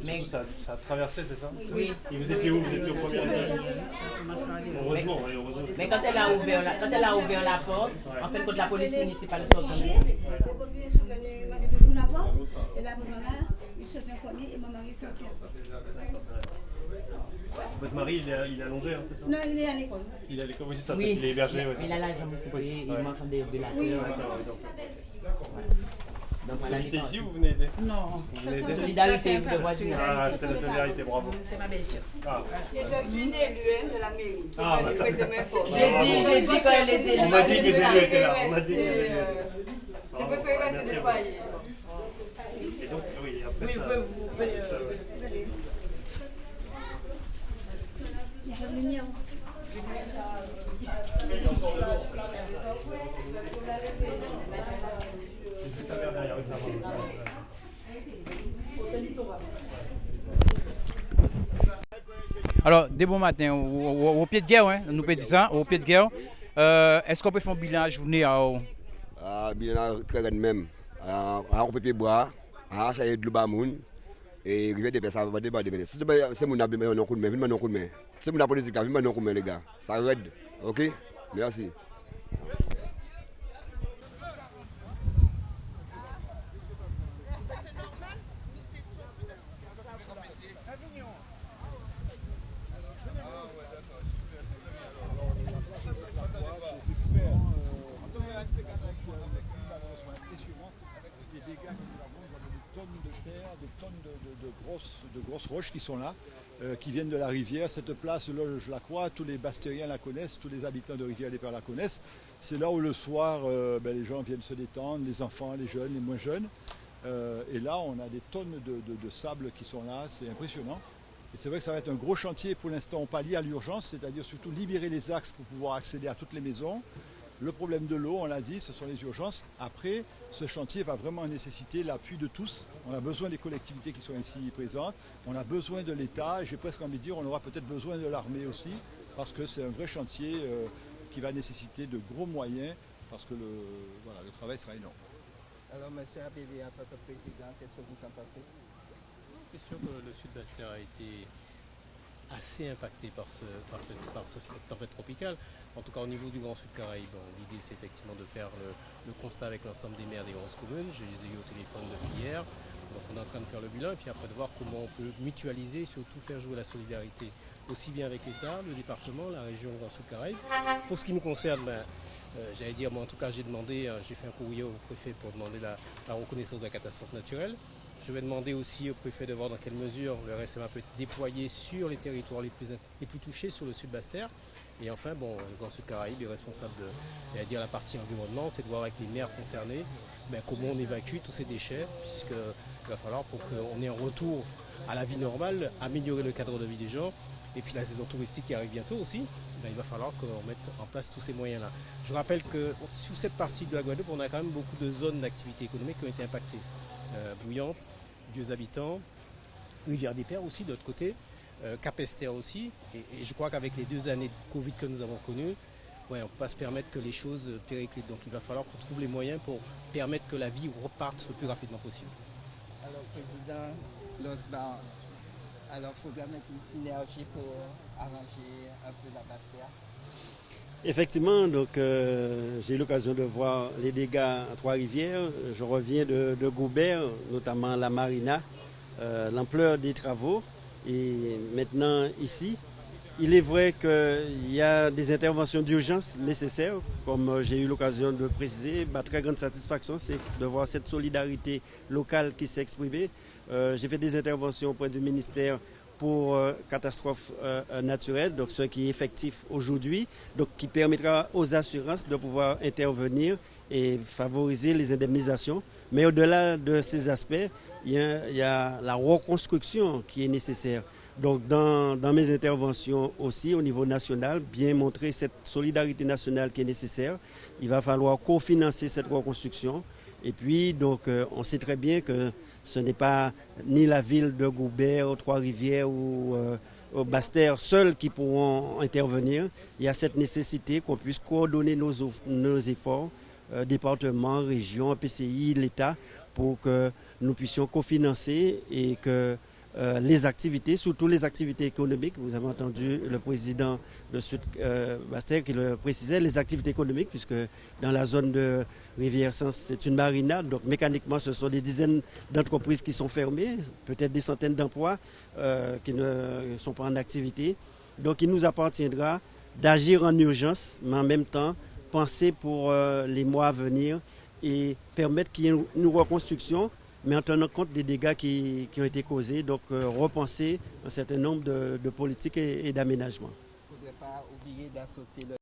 surtout ça a traversé, c'est ça? Oui. Et vous étiez où? Vous étiez au premier étage? Heureusement, oui, heureusement. Mais quand elle a ouvert la porte, en fait, quand la police municipale sort de et là, il se fait un premier et mon mari sortit. Votre mari, il est allongé, hein, c'est ça? Non, il est à l'école. Il est à l'école, oui, c'est ça, Oui, il est hébergé. Ouais, il a la jambe coupée, il mange en défibrillateur. Oui. Vous habitez ici ou vous venez aider? Non. Vous venez aider? Solidarité de voisinage. Ah, c'est la solidarité, bravo. C'est ma belle-sœur. Ah. Et je suis élue de la mairie. Ah, bah, J'ai dit que les élus. On m'a dit que les élus étaient là. On m'a dit que les élus étaient là. Je préfère rester déployé. Et donc, oui, après Oui, ça... vous pouvez. Il y a le mien. Alors, dès bon matin, au pied de guerre, hein, nous peut dire ça, au pied de guerre, est-ce qu'on peut faire un bilan à journée bilan très grand même. On peut boire, ça y est de l'Ubamoun, et rivière des personnes va débattre. C'est mon abîme, on a un coup de main, un coup de main. C'est mon police qui a un coup de main, les gars. Ça raide, ok? Merci. Des tonnes de grosses roches qui sont là, qui viennent de la rivière. Cette place-là, je la crois, tous les Bastériens la connaissent, tous les habitants de Rivière-des-Pères la connaissent. C'est là où le soir, les gens viennent se détendre, les enfants, les jeunes, les moins jeunes. Et là, on a des tonnes de sable qui sont là, c'est impressionnant. Et c'est vrai que ça va être un gros chantier. Pour l'instant, on pallie à l'urgence, c'est-à-dire surtout libérer les axes pour pouvoir accéder à toutes les maisons. Le problème de l'eau, on l'a dit, ce sont les urgences. Après, ce chantier va vraiment nécessiter l'appui de tous. On a besoin des collectivités qui sont ici présentes. On a besoin de l'État. J'ai presque envie de dire, on aura peut-être besoin de l'armée aussi, parce que c'est un vrai chantier qui va nécessiter de gros moyens, parce que le travail sera énorme. Alors, M. Abéli, en tant que président, qu'est-ce que vous en pensez? C'est sûr que le sud d'Astère a été assez impacté par cette tempête tropicale. En tout cas, au niveau du Grand Sud Caraïbe, l'idée c'est effectivement de faire le constat avec l'ensemble des maires des grosses communes. Je les ai eu au téléphone depuis hier. Donc on est en train de faire le bilan et puis après de voir comment on peut mutualiser et surtout faire jouer la solidarité aussi bien avec l'État, le département, la région, le Grand Sud Caraïbe. Pour ce qui nous concerne, j'allais dire, moi en tout cas j'ai fait un courrier au préfet pour demander la reconnaissance de la catastrophe naturelle. Je vais demander aussi au préfet de voir dans quelle mesure le RSMA peut être déployé sur les territoires les plus touchés, sur le sud Bastère. Et enfin, le Grand Sud Caraïbe est responsable de la partie environnement, c'est de voir avec les maires concernés comment on évacue tous ces déchets, puisqu'il va falloir, pour qu'on ait un retour à la vie normale, améliorer le cadre de vie des gens. Et puis la saison touristique qui arrive bientôt aussi, il va falloir qu'on mette en place tous ces moyens-là. Je rappelle que sous cette partie de la Guadeloupe, on a quand même beaucoup de zones d'activité économique qui ont été impactées. Bouillante, Dieux habitants, Rivière-des-Pères aussi de l'autre côté, Cap-Esther aussi. Et je crois qu'avec les 2 années de Covid que nous avons connues, on ne peut pas se permettre que les choses périclitent. Donc il va falloir qu'on trouve les moyens pour permettre que la vie reparte le plus rapidement possible. Alors, Président Losban, alors il faudra mettre une synergie pour arranger un peu la Bastère. Effectivement, donc j'ai eu l'occasion de voir les dégâts à Trois-Rivières. Je reviens de Goubert, notamment la marina, l'ampleur des travaux. Et maintenant ici, il est vrai qu'il y a des interventions d'urgence nécessaires, comme j'ai eu l'occasion de préciser. Ma très grande satisfaction, c'est de voir cette solidarité locale qui s'est exprimée. J'ai fait des interventions auprès du ministère pour catastrophes naturelles, donc ce qui est effectif aujourd'hui, donc qui permettra aux assurances de pouvoir intervenir et favoriser les indemnisations. Mais au-delà de ces aspects, il y a la reconstruction qui est nécessaire. Donc dans mes interventions aussi au niveau national, bien montrer cette solidarité nationale qui est nécessaire. Il va falloir cofinancer cette reconstruction. Et puis donc on sait très bien que ce n'est pas ni la ville de Goubert, Trois-Rivières ou Bastère seuls qui pourront intervenir. Il y a cette nécessité qu'on puisse coordonner nos efforts, département, région, PCI, l'État, pour que nous puissions cofinancer et que les activités, surtout les activités économiques. Vous avez entendu le président de Sud Bastère qui le précisait, les activités économiques, puisque dans la zone de Rivière-Sens, c'est une marina, donc mécaniquement ce sont des dizaines d'entreprises qui sont fermées, peut-être des centaines d'emplois qui ne sont pas en activité. Donc il nous appartiendra d'agir en urgence, mais en même temps penser pour les mois à venir et permettre qu'il y ait une reconstruction, mais en tenant compte des dégâts qui ont été causés, donc repenser un certain nombre de politiques et d'aménagements. Il ne faudrait pas oublier d'associer le...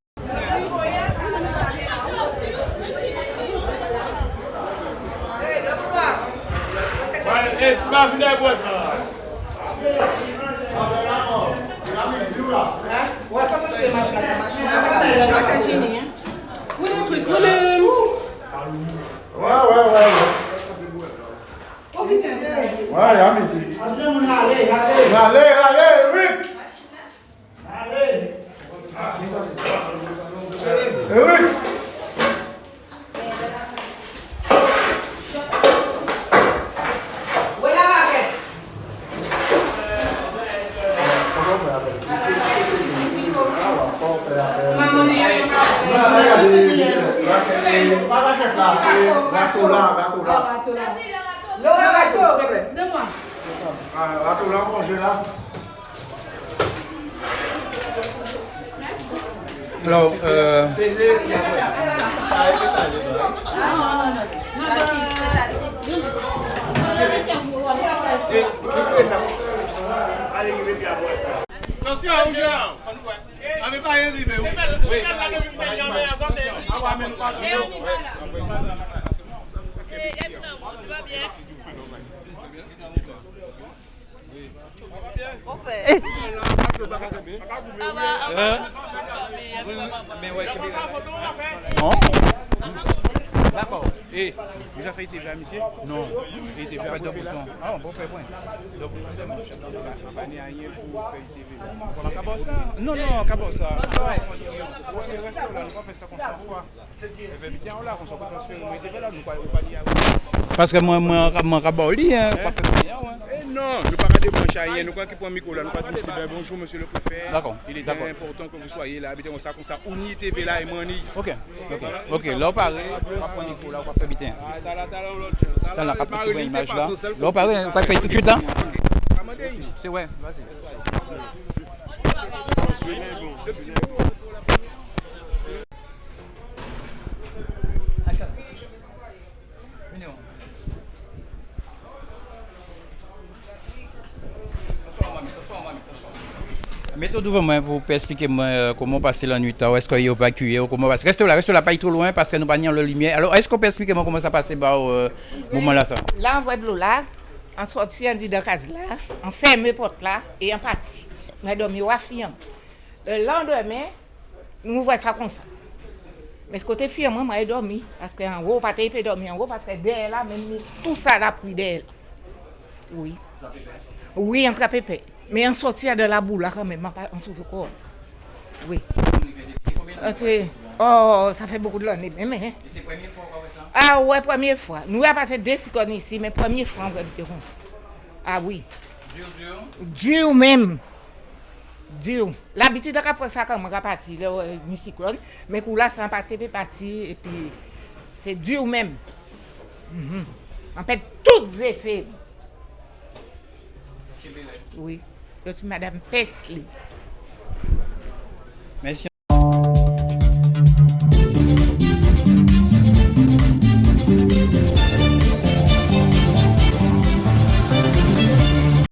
Alors, d'accord. Et vous avez fait TV à monsieur? Non. Et TV à Pas de bouton. Ah, bon, fait point. Donc, vous avez rien pour faire TV. On accabore ça? Non, non, accabore ça. Ouais, mais restez là, nous pas faire ça comme ça fois. Et bien, là, on s'en peut transférer au TV là, nous pas dire. Parce que moi, accabore lui, hein. Non, je ne parle pas de brancher rien. Nous croyons qu'il prend le micro là, nous pas dire bonjour monsieur le préfet. D'accord. Il est important que vous soyez là, habitez comme ça, Ouni TV là et Mani. Ok, ok. Là, on parle, on va prendre le micro là, on va faire bien. Là, on a pas pris une image là. Là, on parle, on va faire tout de suite là. C'est ouais, vas-y. Mettez devant moi pour expliquer comment passer la nuit, est-ce qu'il y a évacué, comment passer. Restez là, pas trop loin parce que nous pas la lumière. Alors, est-ce qu'on peut expliquer comment ça passe au moment là ça? Là, on voit de l'eau là, on sortit, on dit dans la case là, on ferme les portes là et on partit. On a dormi au fiam. Le lendemain, nous voyons ça comme ça. Mais ce côté fiam, moi, j'ai dormi parce qu'en haut, pas de dormir en haut parce que derrière là, même tout ça là pris derrière. Oui. Oui, on a pépé. Mais on sortit de la boule là quand même, on s'ouvre corps. Oui. Oh, ça fait beaucoup de l'année. Mais c'est la première fois qu'on fait ça? Ah ouais, première fois. Nous avons passé 2 cyclones ici, mais première fois on va habiter comme ça. Ah oui. Dur même. Dur. L'habitude après ça quand on va partir, le cyclone, mais là ça pas parti et puis c'est dur même. En fait, tous les effets. Oui. Je suis Madame Pesley. Merci.